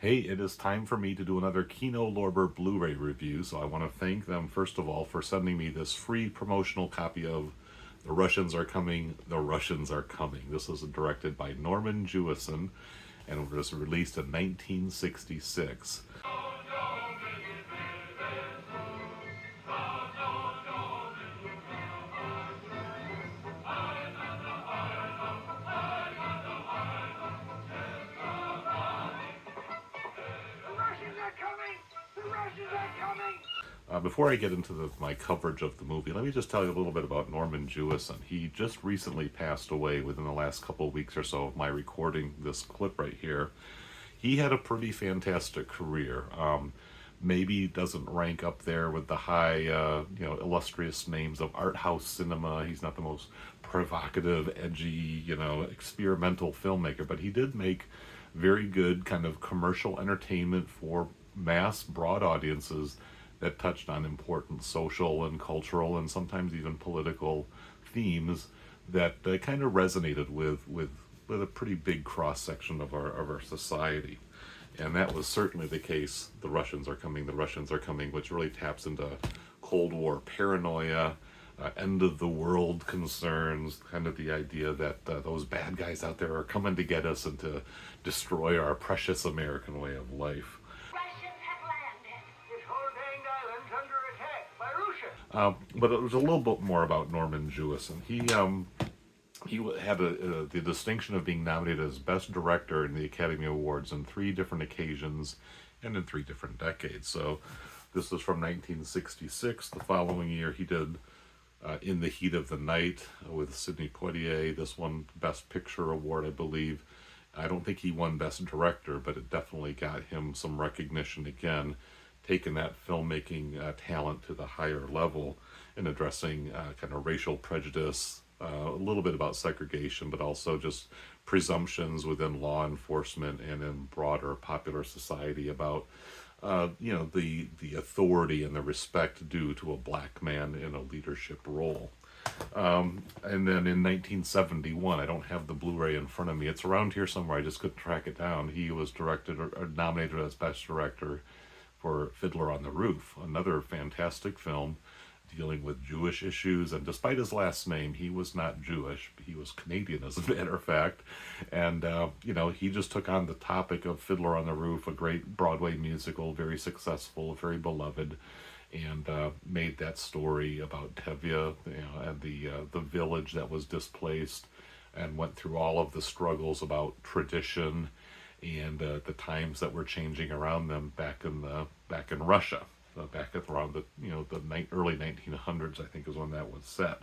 Hey, it is time for me to do another Kino Lorber Blu-ray review, so I want to thank them first of all for sending me this free promotional copy of The Russians Are Coming, The Russians Are Coming. This is directed by Norman Jewison and was released in 1966. Before I get into my coverage of the movie, let me just tell you a little bit about Norman Jewison. He just recently passed away within the last couple of weeks or so of my recording this clip right here. He had a pretty fantastic career. Maybe doesn't rank up there with the high, illustrious names of art house cinema. He's not the most provocative, edgy, experimental filmmaker, but he did make very good kind of commercial entertainment for mass, broad audiences that touched on important social and cultural and sometimes even political themes that kind of resonated with a pretty big cross-section of our society. And that was certainly the case. The Russians Are Coming, The Russians Are Coming, which really taps into Cold War paranoia, end of the world concerns, kind of the idea that those bad guys out there are coming to get us and to destroy our precious American way of life. But it was a little bit more about Norman Jewison. He had the distinction of being nominated as Best Director in the Academy Awards on 3 different occasions and in 3 different decades. So this was from 1966. The following year he did In the Heat of the Night with Sidney Poitier. This won Best Picture Award, I believe. I don't think he won Best Director, but it definitely got him some recognition again, taking that filmmaking talent to the higher level and addressing kind of racial prejudice, a little bit about segregation, but also just presumptions within law enforcement and in broader popular society about the authority and the respect due to a black man in a leadership role. And then in 1971, I don't have the Blu-ray in front of me. It's around here somewhere. I just couldn't track it down. He was directed or nominated as Best Director for Fiddler on the Roof, another fantastic film dealing with Jewish issues. And despite his last name, he was not Jewish. He was Canadian, as a matter of fact. And, he just took on the topic of Fiddler on the Roof, a great Broadway musical, very successful, very beloved, and made that story about Tevye, and the village that was displaced, and went through all of the struggles about tradition and the times that were changing around them back in Russia, back at around the early 1900s, I think is when that was set.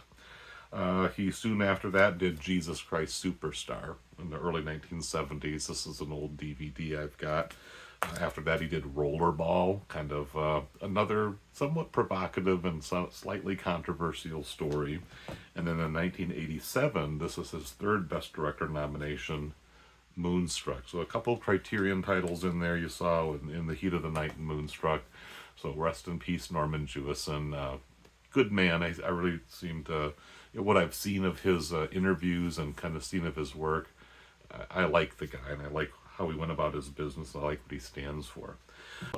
He soon after that did Jesus Christ Superstar in the early 1970s. This is an old DVD I've got. After that he did Rollerball, kind of another somewhat provocative and slightly controversial story. And then in 1987, this is his 3rd Best Director nomination, Moonstruck. So a couple of Criterion titles in there you saw in The Heat of the Night and Moonstruck. So rest in peace, Norman Jewison. Good man. I really seem to, what I've seen of his interviews and kind of seen of his work, I like the guy and I like how he went about his business. I like what he stands for.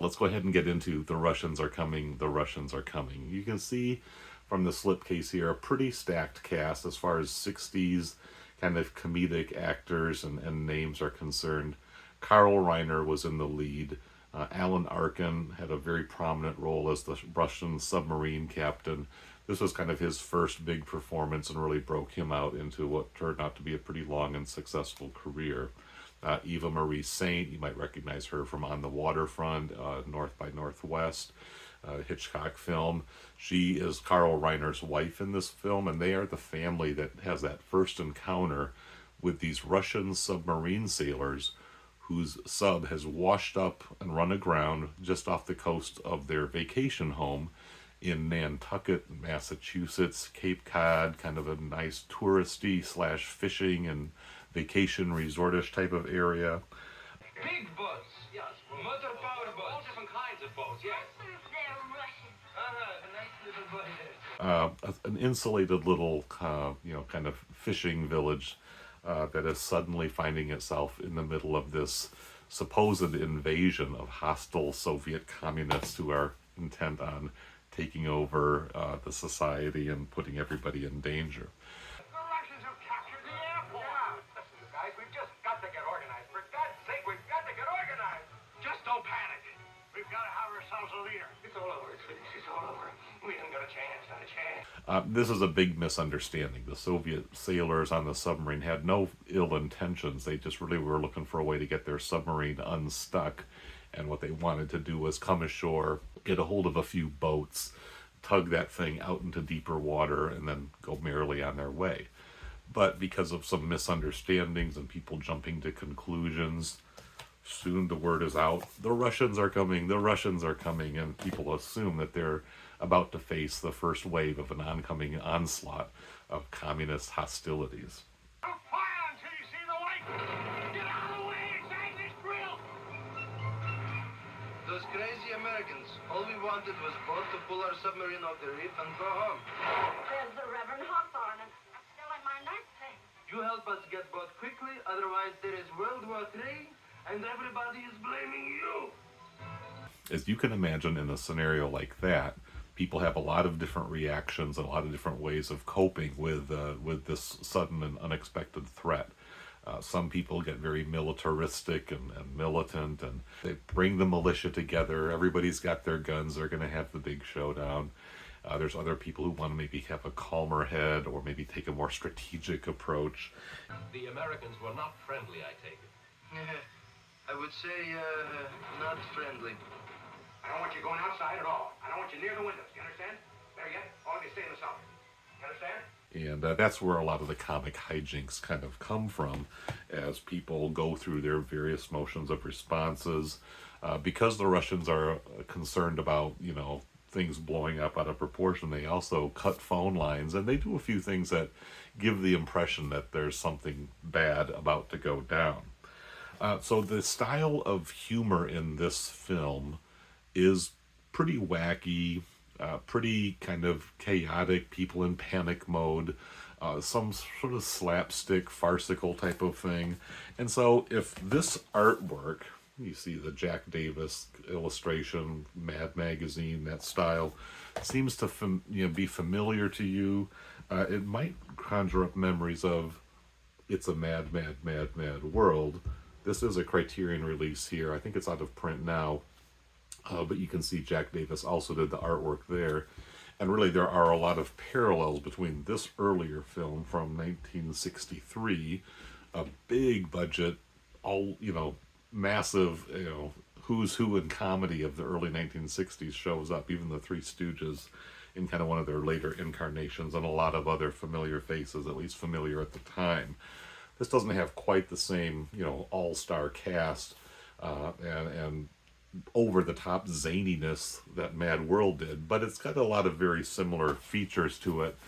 Let's go ahead and get into The Russians Are Coming, The Russians Are Coming. You can see from the slipcase here a pretty stacked cast as far as 60s kind of comedic actors and names are concerned. Carl Reiner was in the lead. Alan Arkin had a very prominent role as the Russian submarine captain. This was kind of his first big performance and really broke him out into what turned out to be a pretty long and successful career. Eva Marie Saint, you might recognize her from On the Waterfront, North by Northwest, Hitchcock film. She is Carl Reiner's wife in this film, and they are the family that has that first encounter with these Russian submarine sailors whose sub has washed up and run aground just off the coast of their vacation home in Nantucket, Massachusetts, Cape Cod, kind of a nice touristy / fishing and vacation resortish type of area. Big boats, yes. Motor power boats. All different kinds of boats, yes. They're Russian. A nice little boat. An insulated little, kind of fishing village that is suddenly finding itself in the middle of this supposed invasion of hostile Soviet communists who are intent on taking over the society and putting everybody in danger. The Russians have captured the airport. Yeah. Listen, guys, we've just got to get organized. For God's sake, we've got to get organized. Just don't panic. We've got to have ourselves a leader. It's all over. It's all over. We haven't got a chance, not a chance. This is a big misunderstanding. The Soviet sailors on the submarine had no ill intentions. They just really were looking for a way to get their submarine unstuck. And what they wanted to do was come ashore, get a hold of a few boats, tug that thing out into deeper water, and then go merrily on their way. But because of some misunderstandings and people jumping to conclusions, soon the word is out, the Russians are coming, and people assume that they're about to face the first wave of an oncoming onslaught of communist hostilities. Don't fire until you see the light. Get out of the way. Exactly, drill. Those crazy Americans. All we wanted was a boat to pull our submarine off the reef and go home. There's the Reverend Hawthorne, and I'm still in my nightstand. You help us get boat quickly, otherwise there is World War III, and everybody is blaming you. As you can imagine, in a scenario like that, people have a lot of different reactions and a lot of different ways of coping with this sudden and unexpected threat. Some people get very militaristic and militant, and they bring the militia together. Everybody's got their guns. They're going to have the big showdown. There's other people who want to maybe have a calmer head or maybe take a more strategic approach. The Americans were not friendly, I take it. I would say, not friendly. I don't want you going outside at all. I don't want you near the windows. You understand? Better yet, all of you stay in the cellar. You understand? And that's where a lot of the comic hijinks kind of come from, as people go through their various motions of responses. Because the Russians are concerned about, things blowing up out of proportion, they also cut phone lines, and they do a few things that give the impression that there's something bad about to go down. So the style of humor in this film is pretty wacky, pretty kind of chaotic, people in panic mode, some sort of slapstick, farcical type of thing. And so if this artwork, you see the Jack Davis illustration, Mad Magazine, that style, seems to be familiar to you, it might conjure up memories of It's a Mad, Mad, Mad, Mad World. This is a Criterion release here. I think it's out of print now. But you can see Jack Davis also did the artwork there. And really there are a lot of parallels between this earlier film from 1963, a big budget, all, massive, who's who in comedy of the early 1960s shows up, even the Three Stooges in kind of one of their later incarnations, and a lot of other familiar faces, at least familiar at the time. This doesn't have quite the same, all-star cast and over-the-top zaniness that Mad World did, but it's got a lot of very similar features to it.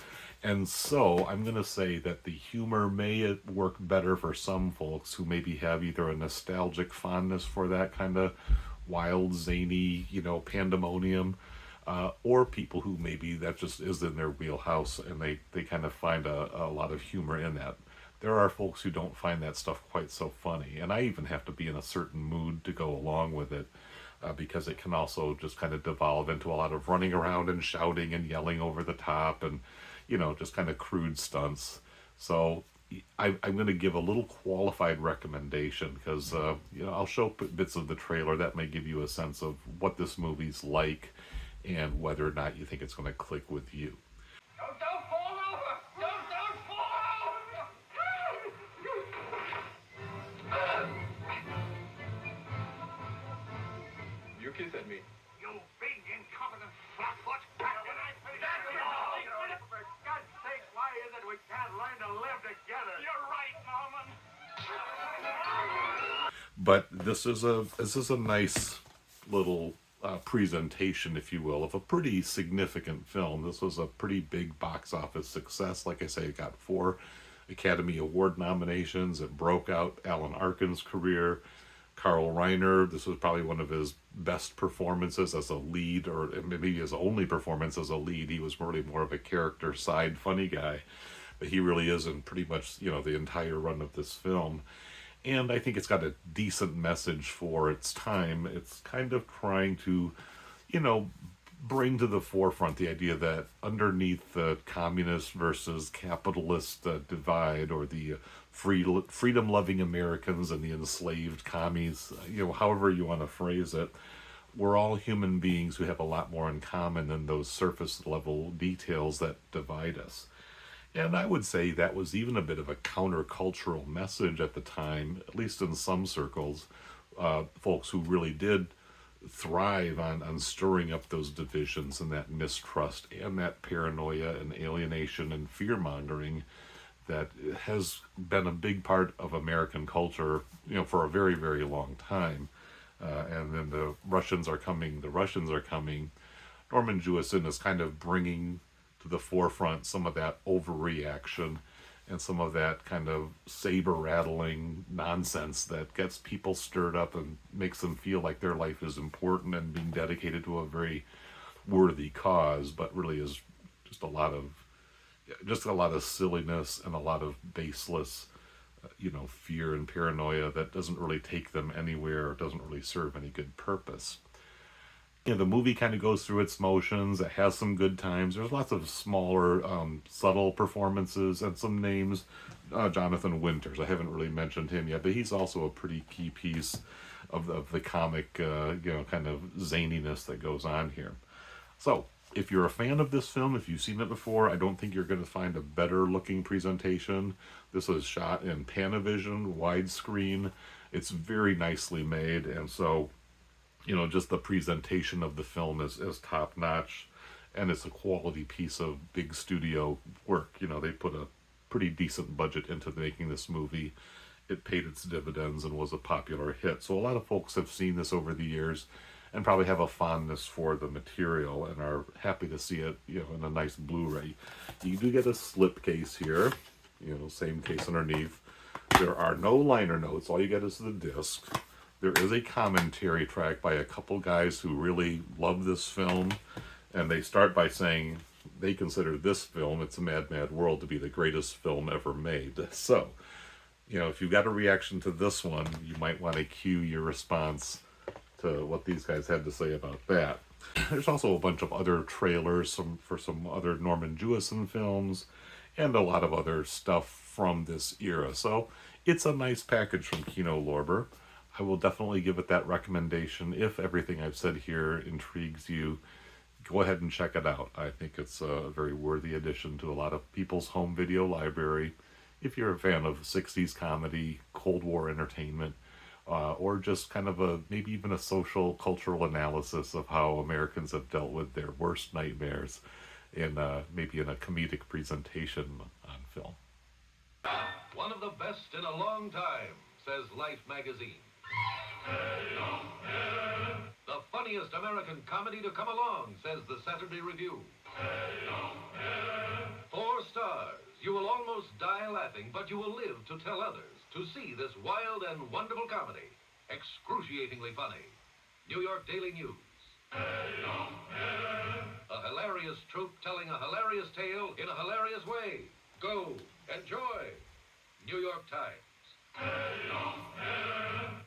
And so I'm going to say that the humor may work better for some folks who maybe have either a nostalgic fondness for that kind of wild, zany, pandemonium, or people who maybe that just is in their wheelhouse and they kind of find a lot of humor in that. There are folks who don't find that stuff quite so funny, and I even have to be in a certain mood to go along with it, because it can also just kind of devolve into a lot of running around and shouting and yelling over the top and, just kind of crude stunts. So I'm going to give a little qualified recommendation because, I'll show bits of the trailer that may give you a sense of what this movie's like and whether or not you think it's going to click with you. Don't fall over! Don't fall over! You kissing me. You big incompetent flatfoot! For God's sake, why is it we can't learn to live together? You're right, Norman. But this is a nice little presentation, if you will, of a pretty significant film. This was a pretty big box office success. Like I say, it got 4 Academy Award nominations. It broke out Alan Arkin's career. Carl Reiner, this was probably one of his best performances as a lead, or maybe his only performance as a lead. He was really more of a character side funny guy, but he really is in pretty much, the entire run of this film. And I think it's got a decent message for its time. It's kind of trying to, you know, bring to the forefront the idea that underneath the communist versus capitalist divide, or the freedom-loving Americans and the enslaved commies, you know, however you want to phrase it, we're all human beings who have a lot more in common than those surface-level details that divide us. And I would say that was even a bit of a countercultural message at the time, at least in some circles. Folks who really did thrive on stirring up those divisions and that mistrust and that paranoia and alienation and fear-mongering that has been a big part of American culture, you know, for a very, very long time. And then the Russians are coming. Norman Jewison is kind of bringing to the forefront some of that overreaction and some of that kind of saber-rattling nonsense that gets people stirred up and makes them feel like their life is important and being dedicated to a very worthy cause, but really is just a lot of silliness and a lot of baseless, fear and paranoia that doesn't really take them anywhere or doesn't really serve any good purpose. The movie kind of goes through its motions. It has some good times. There's lots of smaller, subtle performances and some names. Jonathan Winters, I haven't really mentioned him yet, but he's also a pretty key piece of the comic, kind of zaniness that goes on here. So, if you're a fan of this film, if you've seen it before, I don't think you're going to find a better looking presentation. This was shot in Panavision, widescreen. It's very nicely made, and so just the presentation of the film is top notch, and it's a quality piece of big studio work. They put a pretty decent budget into making this movie. It paid its dividends and was a popular hit. So a lot of folks have seen this over the years and probably have a fondness for the material and are happy to see it, in a nice Blu-ray. You do get a slipcase here, same case underneath. There are no liner notes. All you get is the disc. There is a commentary track by a couple guys who really love this film, and they start by saying they consider this film, It's a Mad, Mad World, to be the greatest film ever made. So, if you've got a reaction to this one, you might want to cue your response to what these guys had to say about that. There's also a bunch of other trailers for some other Norman Jewison films, and a lot of other stuff from this era. So, it's a nice package from Kino Lorber. I will definitely give it that recommendation. If everything I've said here intrigues you, go ahead and check it out. I think it's a very worthy addition to a lot of people's home video library. If you're a fan of 60s comedy, Cold War entertainment, or just kind of maybe even a social, cultural analysis of how Americans have dealt with their worst nightmares maybe in a comedic presentation on film. One of the best in a long time, says Life magazine. The funniest American comedy to come along, says the Saturday Review. 4 stars. You will almost die laughing, but you will live to tell others to see this wild and wonderful comedy. Excruciatingly funny. New York Daily News. A hilarious troupe telling a hilarious tale in a hilarious way. Go. Enjoy. New York Times.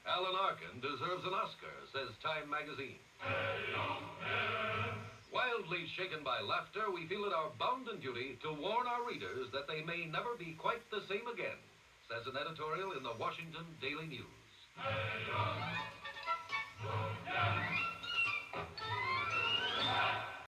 Alan Arkin deserves an Oscar, says Time magazine. Wildly shaken by laughter, we feel it our bounden duty to warn our readers that they may never be quite the same again, says an editorial in the Washington Daily News.